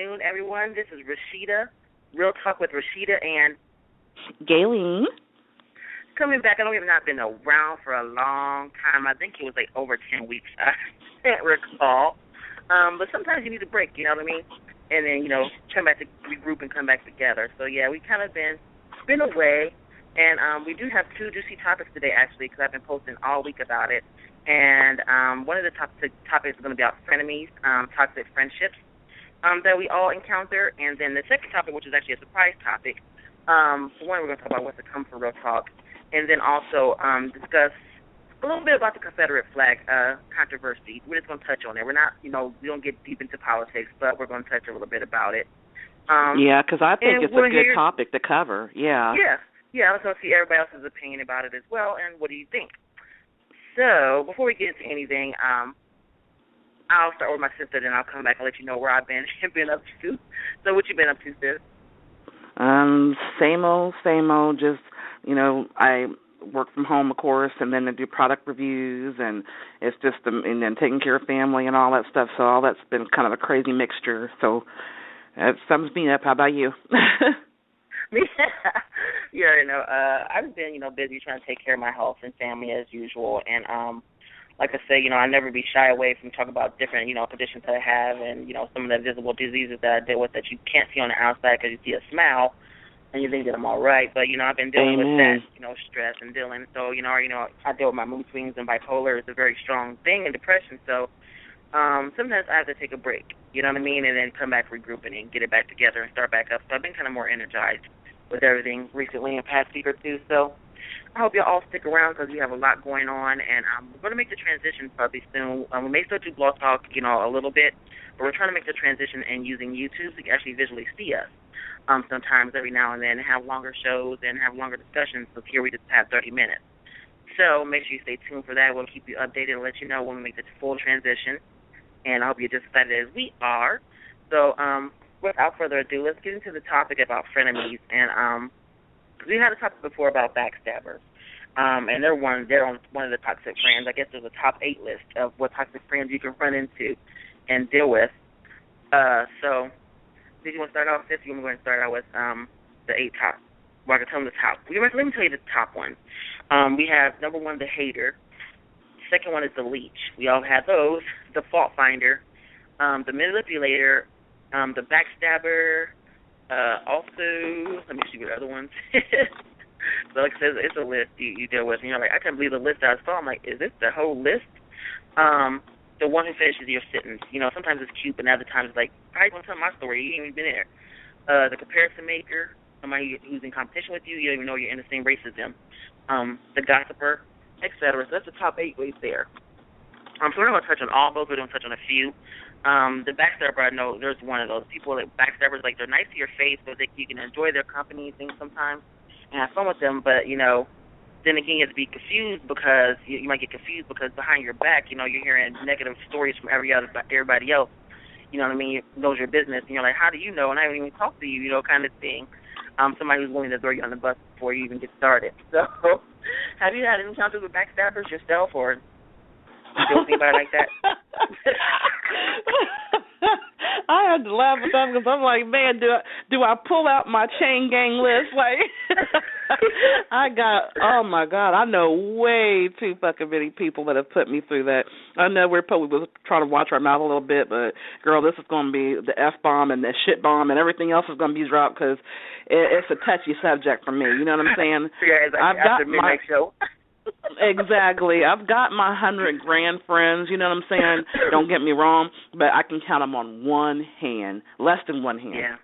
afternoon, everyone. This is Rasheeda, Real Talk with Rasheeda and Gaylene. Coming back. I know we've not been around for a long time. I think it was like over 10 weeks. I can't recall. But sometimes you need a break, you know what I mean? And then, come back to regroup and come back together. So, yeah, we kind of been away. And we do have two juicy topics today, actually, because I've been posting all week about it. And one of the topics is going to be about frenemies, toxic friendships that we all encounter. And then the second topic, which is actually a surprise topic, for one, we're going to talk about what's to come for Real Talk. And then also discuss a little bit about the Confederate flag controversy. We're just going to touch on it. We're not, we don't get deep into politics, but we're going to touch a little bit about it. Yeah, because I think it's a good topic to cover. Yeah. Yeah, I was going to see everybody else's opinion about it as well, and what do you think? So, before we get into anything, I'll start with my sister, then I'll come back and let you know where I've been up to. So, what you been up to, sis? Same old, just, I work from home, of course, and then I do product reviews, and it's just, and then taking care of family and all that stuff, so all that's been kind of a crazy mixture, so that sums me up. How about you? I've been, busy trying to take care of my health and family as usual, and like I say, I never be shy away from talking about different, conditions that I have, and some of the visible diseases that I deal with that you can't see on the outside because you see a smile and you think that I'm all right, but I've been dealing with that, stress and dealing. So I deal with my mood swings, and bipolar is a very strong thing, and depression. So sometimes I have to take a break, you know what I mean, and then come back regrouping and get it back together and start back up. So I've been kind of more energized with everything recently in the past week or two. So I hope you all stick around because we have a lot going on, and we're going to make the transition probably soon. We may still do Blog Talk, a little bit, but we're trying to make the transition and using YouTube so you can actually visually see us sometimes every now and then, and have longer shows and have longer discussions. So here we just have 30 minutes. So make sure you stay tuned for that. We'll keep you updated and let you know when we make the full transition, and I hope you're just excited as we are. So without further ado, let's get into the topic about frenemies. And we had a topic before about backstabbers, and they're on one of the toxic friends. I guess there's a top 8 list of what toxic friends you can run into and deal with. So did you want to start off with this? We're going to start out with the 8 top. Well, I can tell them the top. Let me tell you the top one. We have number 1, the hater. Second one is the leech. We all have those. The fault finder, the manipulator, the backstabber. Also, let me see what other ones. So like I said, it's a list you deal with, and you're like, I can't believe the list I saw. I'm like, is this the whole list? The one who finishes your sentence. Sometimes it's cute, but other times it's like, how are you going to tell my story? You ain't even been there. The comparison maker, somebody who's in competition with you, you don't even know you're in the same race as them. The gossiper, etc. So that's the top 8 ways there. So we're not going to touch on all those. We're going to touch on a few. The backstabber, I know there's one of those people that backstabbers, like they're nice to your face, but you can enjoy their company and things sometimes and have fun with them. But then again, you have to be confused because you might get confused because behind your back, you're hearing negative stories from everybody else. You know what I mean? Knows your business, and you're like, how do you know? And I haven't even talked to you, kind of thing. Somebody who's willing to throw you on the bus before you even get started. So, have you had any encounters with backstabbers yourself, or you anybody like that? I had to laugh at that because I'm like, man, do I pull out my chain gang list? Like, oh my God, I know way too fucking many people that have put me through that. I know we're probably trying to watch our mouth a little bit, but girl, this is going to be the F-bomb and the shit bomb and everything else is going to be dropped because it's a touchy subject for me. You know what I'm saying? Yeah, it's like after midnight show. Exactly. I've got my 100 grand friends, you know what I'm saying? Don't get me wrong, but I can count them on one hand, less than one hand. Yeah.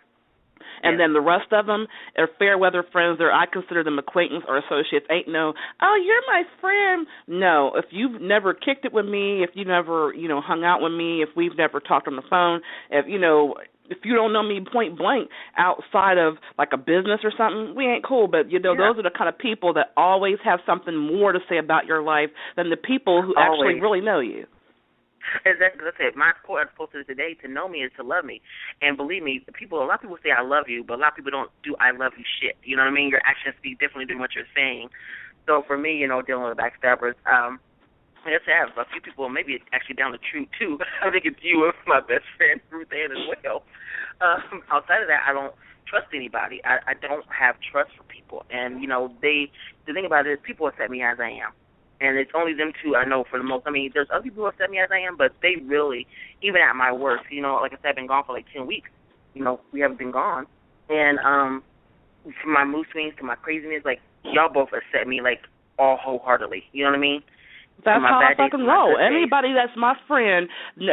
And then the rest of them are fair weather friends. I consider them acquaintance or associates. Ain't no, oh, you're my friend. No, if you've never kicked it with me, if you never, hung out with me, if we've never talked on the phone, if you don't know me point blank outside of like a business or something, we ain't cool. But, those are the kind of people that always have something more to say about your life than the people who actually really know you. Exactly. That's it. My quote I posted today: "To know me is to love me." And believe me, a lot of people say I love you, but a lot of people don't do I love you shit. You know what I mean? Your actions speak differently than what you're saying. So for me, dealing with backstabbers, I just have a few people maybe actually down the truth too. I think it's you and my best friend Ruth Ann as well. Outside of that, I don't trust anybody. I don't have trust for people, and the thing about it is people accept me as I am, and it's only them two I know for the most. I mean, there's other people who accept me as I am, but they really, even at my worst, like I said, I've been gone for like 10 weeks. We haven't been gone, and from my mood swings to my craziness, like y'all both accept me like all wholeheartedly. You know what I mean? That's how I fucking roll. Anybody that's my friend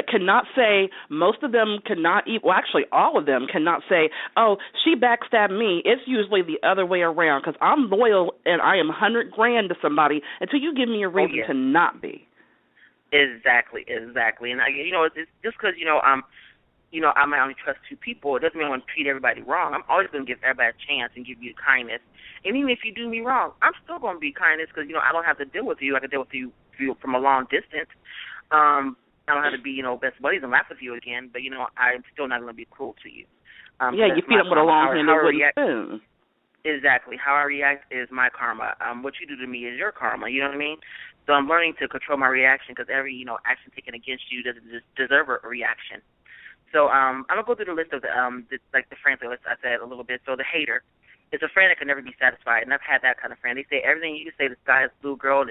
cannot say, most of them cannot, well, actually all of them cannot say, oh, she backstabbed me. It's usually the other way around because I'm loyal and I am $100,000 to somebody until you give me a reason to not be. Exactly. And, it's just because, I might only trust two people, it doesn't mean I want to treat everybody wrong. I'm always going to give everybody a chance and give you kindness. And even if you do me wrong, I'm still going to be kindness because, I don't have to deal with you. I can deal with you from a long distance. I don't have to be, best buddies and laugh with you again, but, I'm still not going to be cruel to you. You feed them with a long-handed wooden spoon. Exactly. How I react is my karma. What you do to me is your karma, you know what I mean? So I'm learning to control my reaction because every, action taken against you doesn't deserve a reaction. So I'm going to go through the list of the friends list I said a little bit. So the hater is a friend that can never be satisfied, and I've had that kind of friend. They say everything you can say, the sky is blue, girl,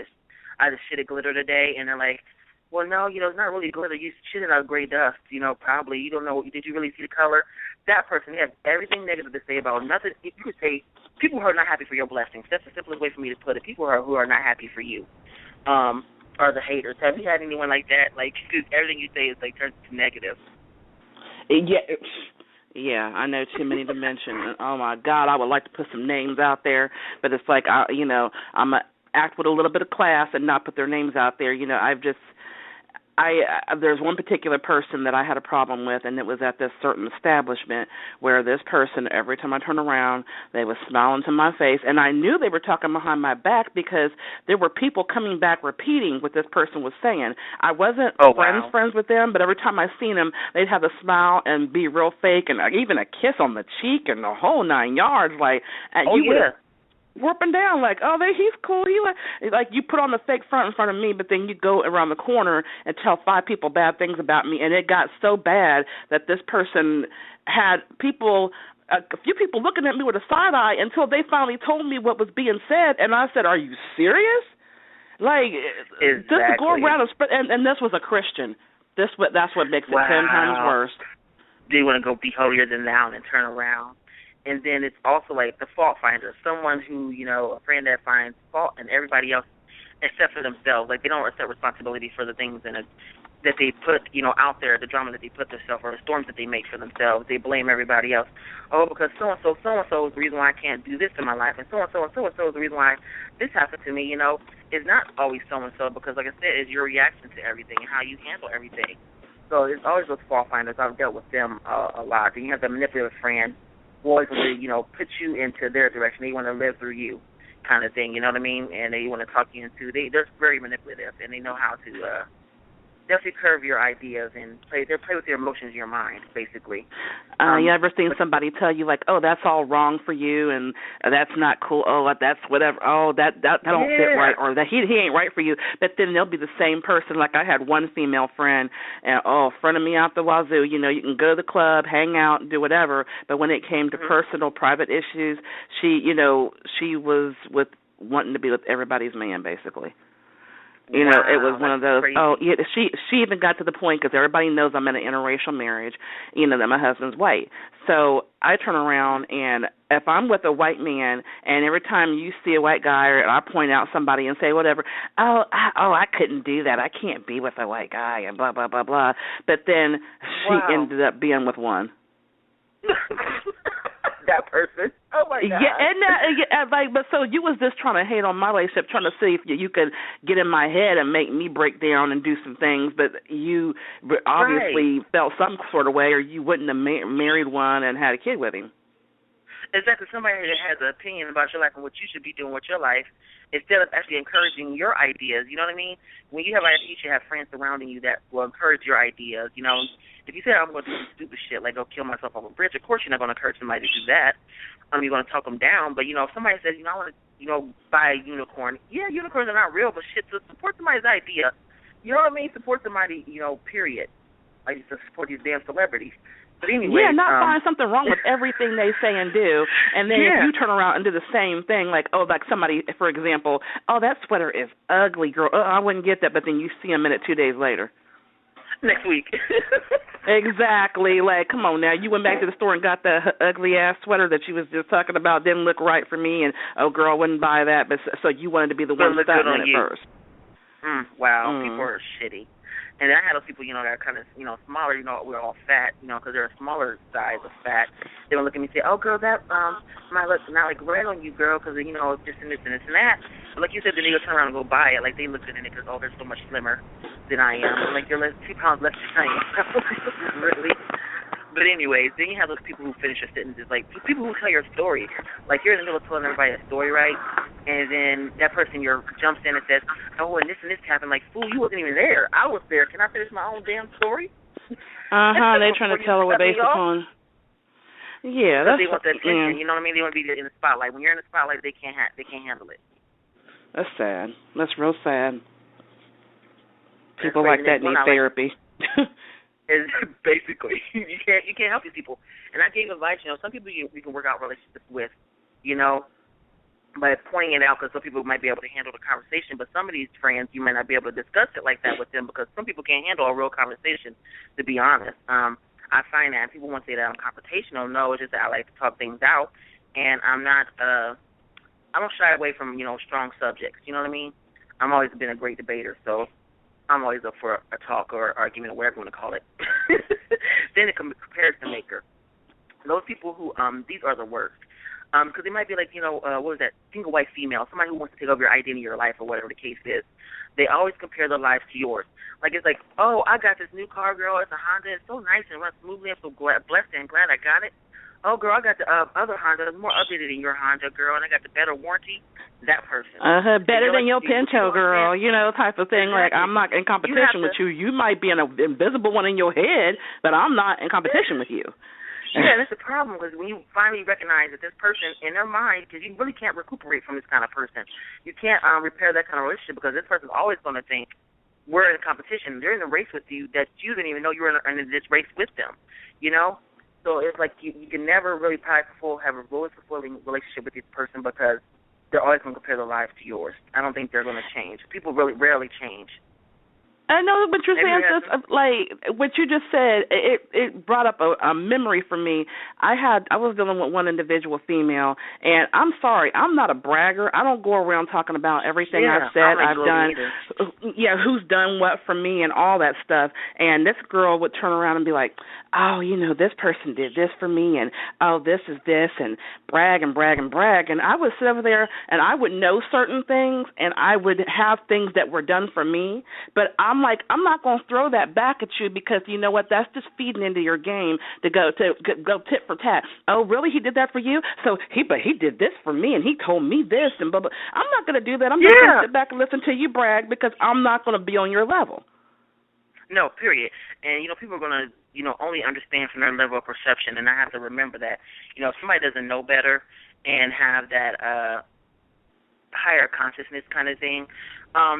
I just shitted glitter today, and they're like, well, no, it's not really glitter. You shitted out gray dust, probably. You don't know. Did you really see the color? That person, they have everything negative to say about nothing. You could say people who are not happy for your blessings. That's the simplest way for me to put it. People who are not happy for you are the haters. Have you had anyone like that? Like, everything you say is, turns to negative. Yeah, I know too many to mention. Oh, my God, I would like to put some names out there, but it's like, I'm going to act with a little bit of class and not put their names out there. There's one particular person that I had a problem with, and it was at this certain establishment where this person, every time I turned around, they was smiling to my face, and I knew they were talking behind my back because there were people coming back repeating what this person was saying. I wasn't friends with them, but every time I seen them, they'd have a smile and be real fake, and even a kiss on the cheek and the whole 9 yards. Warping down like, oh, he's cool. He like you put on the fake front in front of me, but then you go around the corner and tell 5 people bad things about me, and it got so bad that this person had a few people looking at me with a side eye until they finally told me what was being said, and I said, "Are you serious?" Like, exactly. Just to go around and this was a Christian. That's what makes it 10 times worse. Do you want to go be holier than thou and turn around? And then it's also like the fault finder, someone who, a friend that finds fault in everybody else except for themselves. Like, they don't accept responsibility for the things that they put, out there, the drama that they put themselves or the storms that they make for themselves. They blame everybody else. Oh, because so-and-so is the reason why I can't do this in my life, and so-and-so is the reason why this happened to me, It's not always so-and-so because, like I said, it's your reaction to everything and how you handle everything. So it's always those fault finders. I've dealt with them a lot. And you have the manipulative friend who always want to, put you into their direction. They want to live through you kind of thing, you know what I mean? And they want to talk you into, they're very manipulative, and they know how to definitely curve your ideas and play with your emotions, your mind, basically. You ever seen somebody tell you, like, oh, that's all wrong for you, and that's not cool, oh, that's whatever, oh, that don't fit right, or that he ain't right for you, but then they'll be the same person. Like, I had one female friend, and, frenemy out the wazoo, you can go to the club, hang out, do whatever, but when it came to personal, private issues, she was wanting to be with everybody's man, basically. It was one of those. Crazy. Oh, yeah. She even got to the point because everybody knows I'm in an interracial marriage. That my husband's white. So I turn around and if I'm with a white man, and every time you see a white guy, or I point out somebody and say whatever, I couldn't do that. I can't be with a white guy and blah blah blah blah. But then she ended up being with one. That person. Oh my God. Yeah, but so you was just trying to hate on my relationship, trying to see if you could get in my head and make me break down and do some things, but you obviously felt some sort of way, or you wouldn't have married one and had a kid with him. Exactly. Somebody that has an opinion about your life and what you should be doing with your life, instead of actually encouraging your ideas. You know what I mean? When you have ideas, you should have friends surrounding you that will encourage your ideas. If you say, I'm going to do some stupid shit, like go kill myself off a bridge, of course you're not going to encourage somebody to do that. You're going to talk them down. But, if somebody says, I want to, buy a unicorn, yeah, unicorns are not real, but shit, to support somebody's idea, you know what I mean? Support somebody, period. Like, to support these damn celebrities. But anyway, Yeah, not find something wrong with everything they say and do, and then if yeah. you turn around and do the same thing, like, oh, like somebody, for example, oh, that sweater is ugly, girl. Oh, I wouldn't get that, but then you see them in it 2 days later. Next week. Exactly. Like, come on now. You went back to the store and got the ugly ass sweater that you was just talking about. Didn't look right for me, and oh, girl, I wouldn't buy that. But so you wanted to be the one starting it first. Wow, people are shitty. And then I had those people, that are kind of, smaller, we're all fat, because they're a smaller size of fat. They would look at me and say, oh, girl, that might look not like red on you, girl, because, this and this and this and that. But like you said, then they go turn around and go buy it. Like, they look at it because, oh, they're so much slimmer than I am. I'm like, you're 2 pounds less than I am. Really? But anyways, then you have those people who finish your sentences, like people who tell your story. Like you're in the middle of telling everybody a story, right? And then that person jumps in and says, oh, and this happened. Like, fool, you wasn't even there. I was there. Can I finish my own damn story? They're trying to tell her what based upon. Yeah, that's they want the attention. You know what I mean? They want to be in the spotlight. When you're in the spotlight, they can't handle it. That's sad. That's real sad. People like that need therapy. Is basically you can't help these people. And I gave advice. Some people you can work out relationships with, by pointing it out, because some people might be able to handle the conversation, but some of these friends you might not be able to discuss it like that with them, because some people can't handle a real conversation. To be honest, I find that people want to say that I'm confrontational. No, it's just that I like to talk things out, and I'm not. I don't shy away from strong subjects. You know what I mean? I've always been a great debater, so I'm always up for a talk or argument or whatever you want to call it. Then it comparison maker. Those people who, these are the worst. Because they might be like, what was that, single white female, somebody who wants to take over your identity or your life or whatever the case is. They always compare their lives to yours. Like, it's like, oh, I got this new car, girl. It's a Honda. It's so nice and runs smoothly. I'm so blessed and glad I got it. Oh, girl, I got the other Honda. It's more updated than your Honda, girl, and I got the better warranty. That person. Better than your Pinto, girl, type of thing. Exactly. Like, I'm not in competition with you. You might be an invisible one in your head, but I'm not in competition with you. Yeah, that's the problem, because when you finally recognize that this person, in their mind, because you really can't recuperate from this kind of person. You can't repair that kind of relationship, because this person's always going to think we're in a competition. They're in a race with you that you didn't even know you were in this race with them, So it's like you can never really have a really fulfilling relationship with this person, because they're always going to compare their lives to yours. I don't think they're going to change. People really rarely change. I know, but you're saying just like what you just said. It brought up a memory for me. I was dealing with one individual female, and I'm sorry, I'm not a bragger. I don't go around talking about everything I've said, I've done. Yeah, who's done what for me and all that stuff. And this girl would turn around and be like, oh, this person did this for me, and oh, this is this, and brag and brag and brag. And I would sit over there, and I would know certain things, and I would have things that were done for me, but I'm like, I'm not going to throw that back at you, because you know what? That's just feeding into your game to go tit for tat. Oh, really? He did that for you? So he did this for me, and he told me this, and blah, blah. I'm not going to do that. I'm just going to sit back and listen to you brag, because I'm not going to be on your level. No, period. And, people are going to, only understand from their level of perception, and I have to remember that. If somebody doesn't know better and have that higher consciousness kind of thing,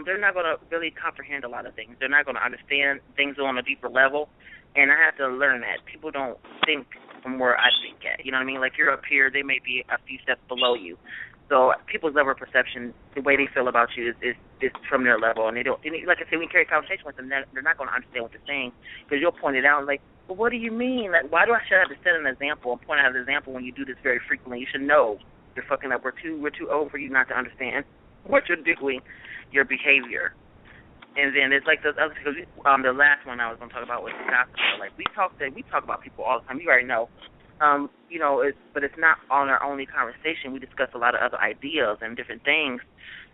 they're not going to really comprehend a lot of things. They're not going to understand things on a deeper level, and I have to learn that. People don't think from where I think at. You know what I mean? Like, you're up here, they may be a few steps below you. So people's level of perception, the way they feel about you is from their level, and they don't. And like I said, when you carry a conversation with them, they're not going to understand what you're saying, because you'll point it out like, well, what do you mean? Like, why do I should have to set an example and point out an example when you do this very frequently? You should know you're fucking up. We're too old for you not to understand what you're doing, your behavior. And then there's like those other people. The last one I was going to talk about was gossip. Like, we talk about people all the time. You already know. But it's not on our only conversation. We discuss a lot of other ideas and different things.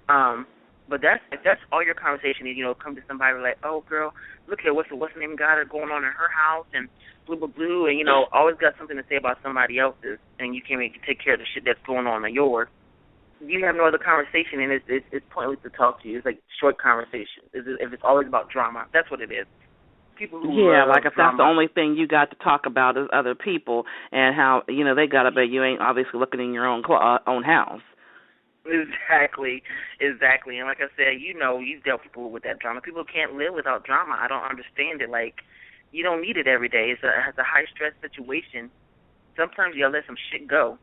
But if that's all your conversation is, come to somebody like, oh, girl, look at what's the name got going on in her house, and blue, and, always got something to say about somebody else's, and you can't even take care of the shit that's going on in yours. You have no other conversation, and it's pointless to talk to you. It's like short conversations. If it's always about drama, that's what it is. Like if that's the only thing you got to talk about is other people and how they got it, but you ain't obviously looking in your own house. Exactly. And like I said, you've dealt with people with that drama. People can't live without drama. I don't understand it. Like, You don't need it every day. It's a high stress situation. Sometimes you gotta let some shit go.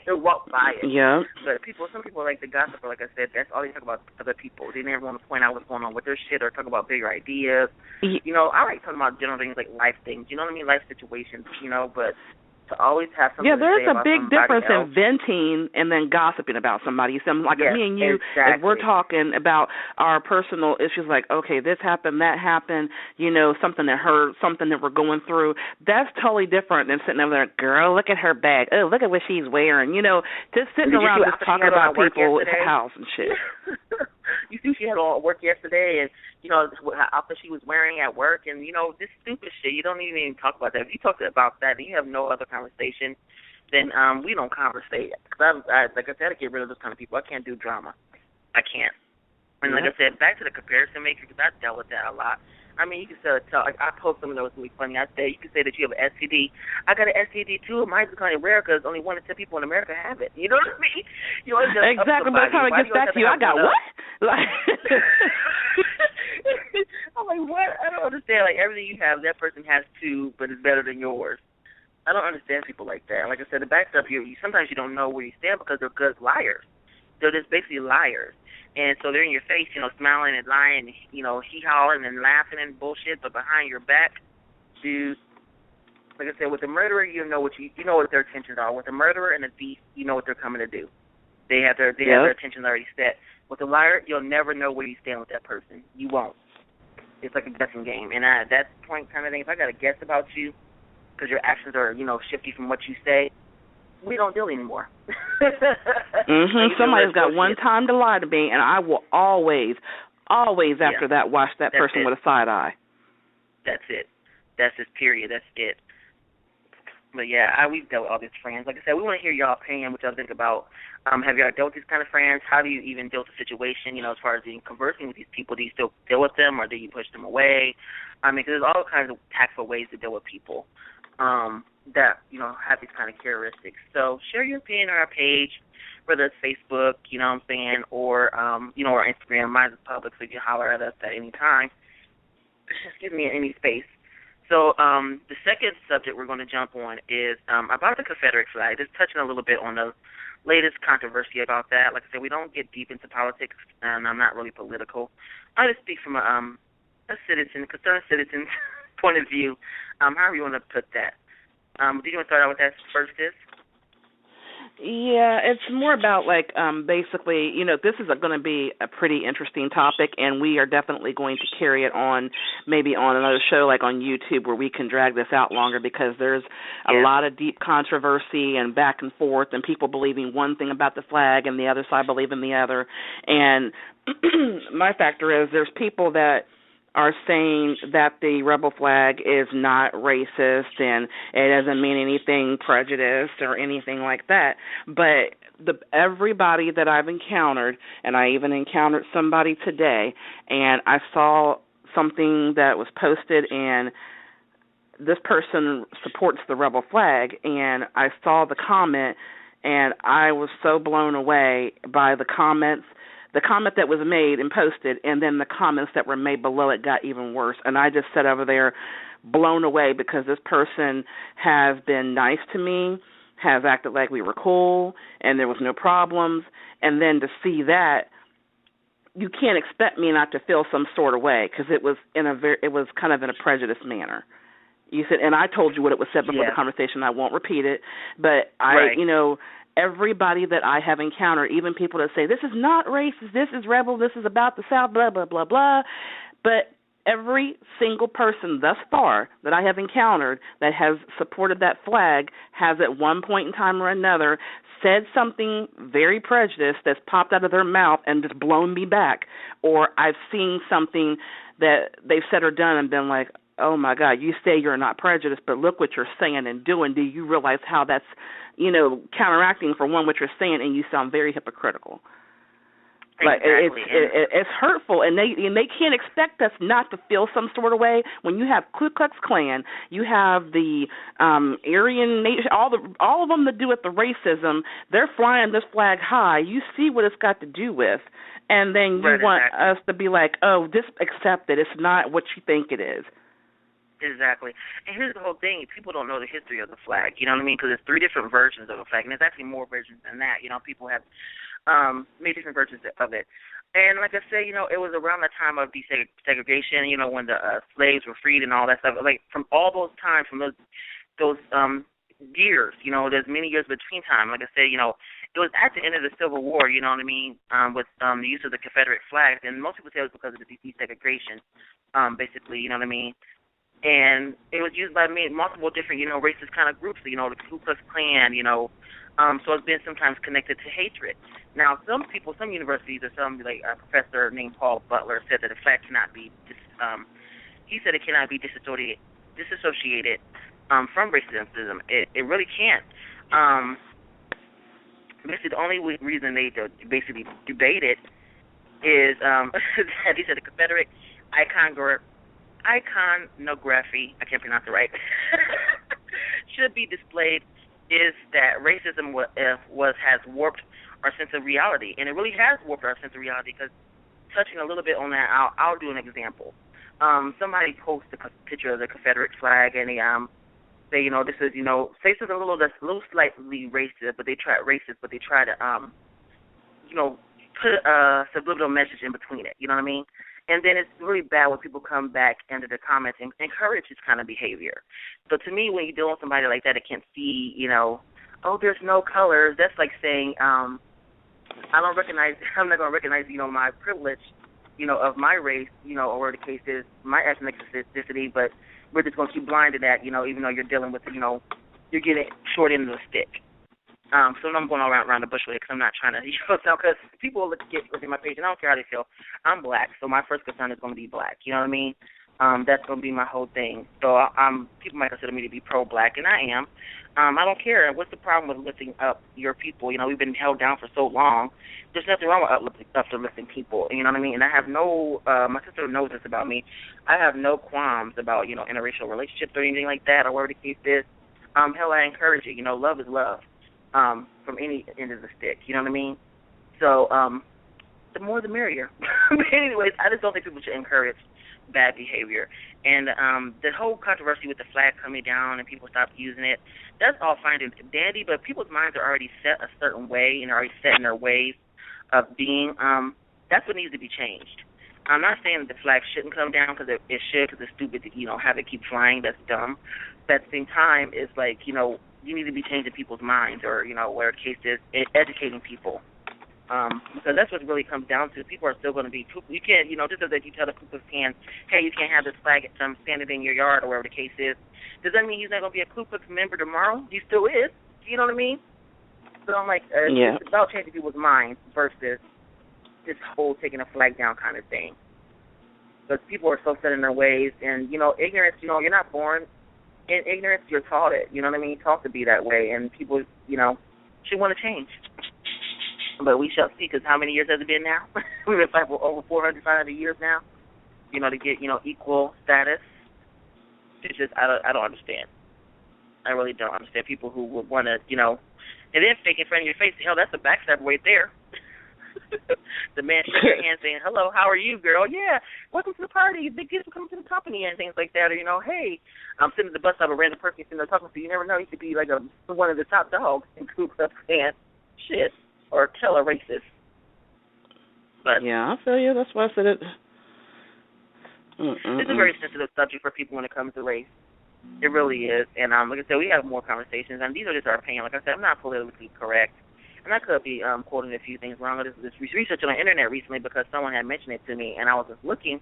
Walk by it. Yeah. But some people like to gossip. Like I said, that's all they talk about, other people. They never want to point out what's going on with their shit or talk about bigger ideas. You know, I like talking about general things like life things. You know what I mean? Life situations. You know, but to always have something to say about somebody else. Yeah, there's a big difference in venting and then gossiping about somebody. Like yes, me and you, exactly. if we're talking about our personal issues, like, okay, this happened, that happened, you know, something that hurt, something that we're going through, that's totally different than sitting over there, girl, look at her bag. Oh, look at what she's wearing. You know, just sitting around just talking about people's house and shit. You see she had on work yesterday, and, you know, what outfit she was wearing at work, and, you know, this stupid shit. You don't even talk about that. If you talk about that and you have no other conversation, then we don't conversate. Because like I said, I get rid of those kind of people. I can't do drama. I can't. And like I said, back to the comparison maker, because I dealt with that a lot. I mean, you can tell, like, I post something that was really funny. You can say that you have an STD. I got an STD, too. Mine's kind of rare because only 1 in 10 people in America have it. You know what I mean? You always just exactly. By the time it gets back to you, I got what? Like, I'm like, what? I don't understand. Like, everything you have, that person has too, but it's better than yours. I don't understand people like that. Like I said, the backstuff, sometimes you don't know where you stand because they're good liars. They're just basically liars. And so they're in your face, you know, smiling and lying, you know, he-hawing and laughing and bullshit, but behind your back, dude, like I said, with the murderer, you know what their intentions are. With the murderer and the thief, you know what they're coming to do. They have their intentions already set. With the liar, you'll never know where you stand with that person. You won't. It's like a guessing game. And at that point kind of thing, if I got to guess about you because your actions are, you know, shifty from what you say, we don't deal anymore. Somebody's got one time to lie to me, and I will always after that watch that person with a side eye. That's it. That's just period. That's it. But yeah, we've dealt with all these friends. Like I said, we want to hear y'all opinion, what y'all think about. Have y'all dealt with these kind of friends? How do you even deal with the situation? You know, as far as conversing with these people, do you still deal with them, or do you push them away? I mean, because there's all kinds of tactful ways to deal with people that, you know, have these kind of characteristics. So share your opinion on our page, whether it's Facebook, you know what I'm saying, or, you know, or Instagram. Mine is public, so you can holler at us at any time. Excuse me, in any space. So the second subject we're going to jump on is about the Confederate flag, just touching a little bit on the latest controversy about that. Like I said, we don't get deep into politics, and I'm not really political. I just speak from a concerned citizen's point of view, however you want to put that. Do you want to start out with that first, Sis? Yeah, it's more about, like, basically, you know, this is going to be a pretty interesting topic, and we are definitely going to carry it on maybe on another show, like on YouTube, where we can drag this out longer, because there's a lot of deep controversy and back and forth, and people believing one thing about the flag and the other side believing the other. And my factor is there's people that are saying that the rebel flag is not racist and it doesn't mean anything prejudiced or anything like that. But everybody that I've encountered, and I even encountered somebody today, and I saw something that was posted, and this person supports the rebel flag, and I saw the comment, and I was so blown away by the comments. The comment that was made and posted, and then the comments that were made below it got even worse. And I just sat over there blown away, because this person has been nice to me, has acted like we were cool, and there was no problems. And then to see that, you can't expect me not to feel some sort of way, because it was kind of in a prejudiced manner. You said, and I told you what it was said before the conversation. I won't repeat it, but everybody that I have encountered, even people that say, this is not racist, this is rebel, this is about the South, blah, blah, blah, blah. But every single person thus far that I have encountered that has supported that flag has at one point in time or another said something very prejudiced that's popped out of their mouth and just blown me back. Or I've seen something that they've said or done and been like, oh, my God, you say you're not prejudiced, but look what you're saying and doing. Do you realize how that's, counteracting for one what you're saying, and you sound very hypocritical. Exactly. It's hurtful, and they can't expect us not to feel some sort of way. When you have Ku Klux Klan, you have the Aryan Nation, all of them that do with the racism, they're flying this flag high. You see what it's got to do with, and then you want us to be like, oh, just accept it. It's not what you think it is. Exactly. And here's the whole thing. People don't know the history of the flag. You know what I mean? Because there's three different versions of the flag, and there's actually more versions than that. You know, people have made different versions of it. And like I say, you know, it was around the time of desegregation, you know, when the slaves were freed and all that stuff. Like, from all those times, from those years, you know, there's many years between time. Like I said, you know, it was at the end of the Civil War, you know what I mean, with the use of the Confederate flag. And most people say it was because of the desegregation, basically, you know what I mean. And it was used by multiple different, you know, racist kind of groups, you know, the Ku Klux Klan, you know. So it's been sometimes connected to hatred. Now, some people, some universities, or some, like a professor named Paul Butler said that the flag cannot be, he said it cannot be disassociated from racism. It really can't. Basically, the only reason they basically debate it is that he said the Confederate iconography, I can't pronounce it right, should be displayed, is that racism has warped our sense of reality. And it really has warped our sense of reality, because touching a little bit on that, I'll do an example. Somebody posts a picture of the Confederate flag, and they say, you know, this is, you know, say something that's a little slightly racist, but they try to, you know, put a subliminal message in between it. You know what I mean? And then it's really bad when people come back into the comments and encourage this kind of behavior. So to me, when you're dealing with somebody like that can't see, you know, oh, there's no colors, that's like saying, I'm not going to recognize, you know, my privilege, you know, of my race, you know, or the case is my ethnicity, but we're just going to keep blind to that, you know, even though you're dealing with, you know, you're getting short end of the stick. So I'm going around the bush with it, because I'm not trying to, you know, because people look at my page, and I don't care how they feel. I'm black, so my first concern is going to be black. You know what I mean? That's going to be my whole thing. So people might consider me to be pro-black, and I am. I don't care. What's the problem with lifting up your people? You know, we've been held down for so long. There's nothing wrong with uplifting people. You know what I mean? And I have no, my sister knows this about me. I have no qualms about, you know, interracial relationships or anything like that, or whatever the case is. Hell, I encourage it. You know, love is love. From any end of the stick, you know what I mean? So, the more the merrier. But anyways, I just don't think people should encourage bad behavior. And the whole controversy with the flag coming down and people stopped using it, that's all fine and dandy, but people's minds are already set a certain way and are already set in their ways of being. That's what needs to be changed. I'm not saying that the flag shouldn't come down, because it should, because it's stupid to, you know, have it keep flying. That's dumb. But at the same time, it's like, you know, you need to be changing people's minds, or, you know, where the case is, educating people. Because that's what it really comes down to. People are still going to be, you can't, you know, just as you tell the Ku Klux Klan, hey, you can't have this flag standing in your yard, or wherever the case is, does that mean he's not going to be a Ku Klux member tomorrow? He still is. You know what I mean? So I'm like, it's about changing people's minds versus this whole taking a flag down kind of thing. Because people are so set in their ways, and, you know, ignorance, you know, you're not born in ignorance, you're taught it. You know what I mean? Taught to be that way, and people, you know, should want to change. But we shall see, because how many years has it been now? We've been fighting for over 400, 500 years now, you know, to get, you know, equal status. It's just, I don't understand. I really don't understand people who would want to, you know, and then fake in front of your face. Hell, that's a backstab right there. The man shaking your hand saying, hello, how are you, girl? Yeah, welcome to the party. Big gifts for coming to the company, and things like that. Or, you know, hey, I'm sitting at the bus stop, a random person sitting there talking to you. You never know. You could be like one of the top dogs in Ku Klux Klan. Shit. Or killer racist. But yeah, I feel you. That's why I said it. It's a very sensitive subject for people when it comes to race. It really is. And like I said, we have more conversations, and these are just our opinion. Like I said, I'm not politically correct. And I could be quoting a few things wrong. I did this research on the internet recently because someone had mentioned it to me, and I was just looking.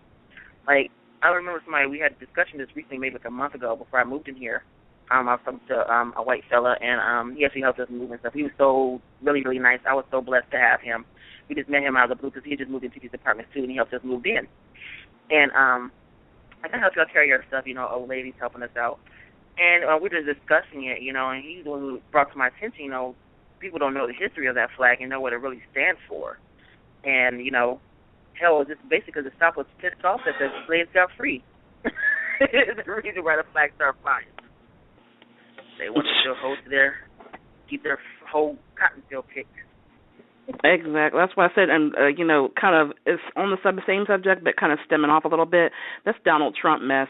Like, I remember we had a discussion this recently, maybe like a month ago before I moved in here. I was talking to a white fella, and he actually helped us move and stuff. He was so really, really nice. I was so blessed to have him. We just met him out of the blue because he had just moved into these apartments too, and he helped us move in. And I can help y'all carry your stuff, you know, old ladies helping us out. And we were just discussing it, you know, and he's the one who brought to my attention, you know, people don't know the history of that flag and know what it really stands for. And, you know, hell, it's just basically because the South was pissed off that the slaves got free. It's the reason why the flag started flying. They want to still keep their whole cotton still picked. Exactly. That's why I said, and, you know, kind of, it's on the same subject, but kind of stemming off a little bit. That's Donald Trump mess.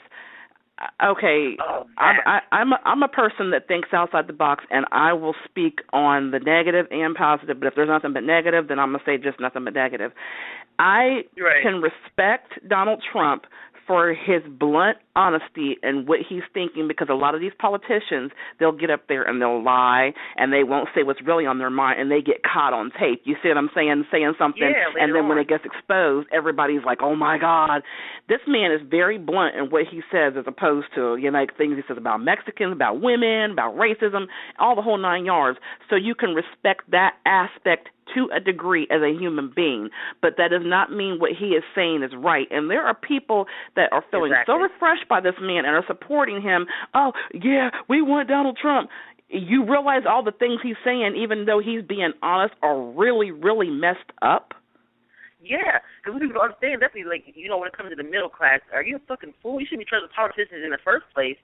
Okay, I'm a person that thinks outside the box, and I will speak on the negative and positive. But if there's nothing but negative, then I'm gonna say just nothing but negative. I can respect Donald Trump for his blunt honesty and what he's thinking, because a lot of these politicians, they'll get up there and they'll lie and they won't say what's really on their mind, and they get caught on tape. You see what I'm saying? Saying something, and then when it gets exposed, everybody's like, oh my God. This man is very blunt in what he says, as opposed to, like things he says about Mexicans, about women, about racism, all the whole 9 yards. So you can respect that aspect to a degree as a human being, but that does not mean what he is saying is right. And there are people that are feeling so refreshed by this man and are supporting him. Oh, yeah, we want Donald Trump. You realize all the things he's saying, even though he's being honest, are really, really messed up? Yeah, because we people understand, definitely, like, when it comes to the middle class, are you a fucking fool? You shouldn't be trusting politicians in the first place.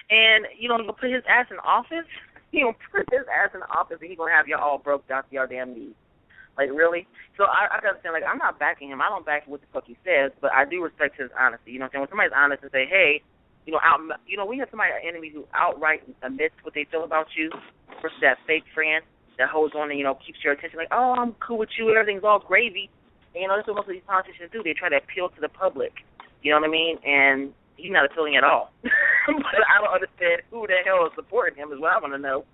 And, you put his ass in office? Put his ass in office and he's going to have y'all all broke down to your damn knees. Like, really? So I got to understand, like, I'm not backing him. I don't back what the fuck he says, but I do respect his honesty. You know what I'm saying? When somebody's honest and say, hey, we have somebody, an enemy who outright admits what they feel about you versus that fake friend that holds on and, keeps your attention. Like, oh, I'm cool with you. Everything's all gravy. And, that's what most of these politicians do. They try to appeal to the public. You know what I mean? And he's not appealing at all. But I don't understand who the hell is supporting him is what I want to know.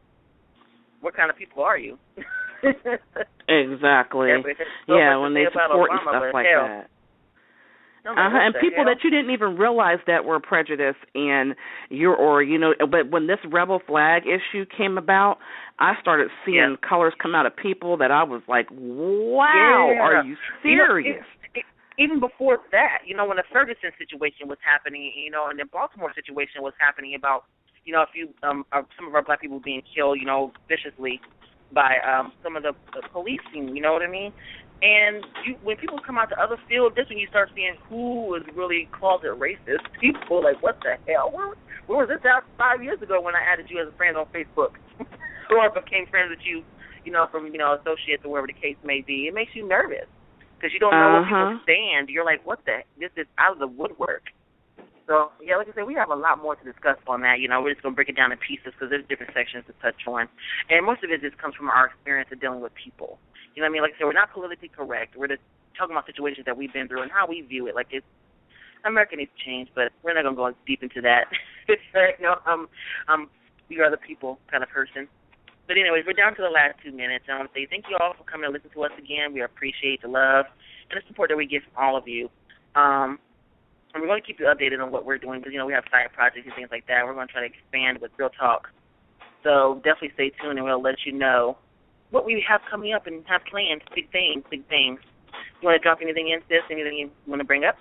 What kind of people are you? Exactly. When they support and stuff like that. And people that you didn't even realize that were prejudiced, and but when this rebel flag issue came about, I started seeing colors come out of people that I was like, wow, are you serious? Even before that, when the Ferguson situation was happening, and the Baltimore situation was happening about, some of our black people being killed, viciously by some of the policing, you know what I mean? And when people come out to other fields, that's when you start seeing who is really closet racist. People like, what the hell? Where was this out 5 years ago when I added you as a friend on Facebook? Or became friends with you, from, associates or wherever the case may be. It makes you nervous because you don't know where people stand. You're like, what the? This is out of the woodwork. So, like I said, we have a lot more to discuss on that. We're just going to break it down in pieces because there's different sections to touch on. And most of it just comes from our experience of dealing with people. You know what I mean? Like I said, we're not politically correct. We're just talking about situations that we've been through and how we view it. Like, America needs to change, but we're not going to go deep into that. We are the people kind of person. But anyways, we're down to the last 2 minutes. I want to say thank you all for coming to listen to us again. We appreciate the love and the support that we get from all of you. And we're going to keep you updated on what we're doing because, we have side projects and things like that. We're going to try to expand with Real Talk. So definitely stay tuned, and we'll let you know what we have coming up and have planned. Big things. You want to drop anything in, sis? Anything you want to bring up?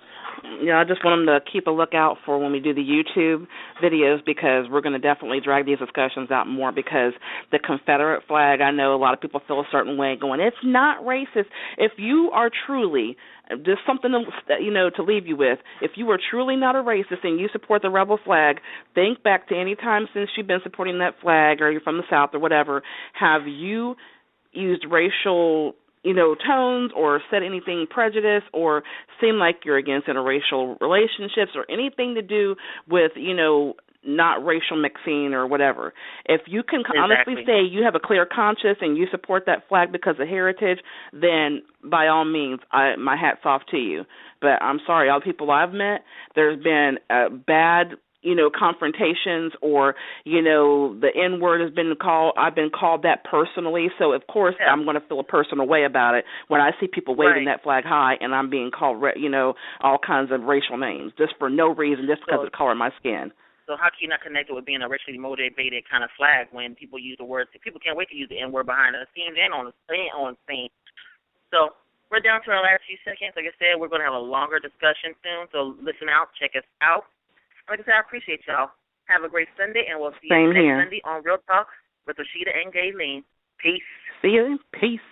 Yeah, I just want them to keep a lookout for when we do the YouTube videos, because we're going to definitely drag these discussions out more, because the Confederate flag, I know a lot of people feel a certain way going, it's not racist. If you are truly, just something to leave you with, if you are truly not a racist and you support the rebel flag, think back to any time since you've been supporting that flag, or you're from the South or whatever. Have you used racial tones or said anything prejudiced or seem like you're against interracial relationships or anything to do with, not racial mixing or whatever? If you can honestly say you have a clear conscience and you support that flag because of heritage, then by all means, my hat's off to you. But I'm sorry, all the people I've met, there's been bad confrontations, or, the N-word has been called, I've been called that personally, so of course I'm going to feel a personal way about it when I see people waving that flag high and I'm being called, all kinds of racial names just for no reason, just because of the color of my skin. So how can you not connect it with being a racially motivated kind of flag when people use the words? People can't wait to use the N-word behind the scenes and on the scene. So we're down to our last few seconds. Like I said, we're going to have a longer discussion soon, so listen out, check us out. Like I said, I appreciate y'all. Have a great Sunday, and we'll see you next Sunday on Real Talk with Rasheeda and Gaylene. Peace. See you. Peace.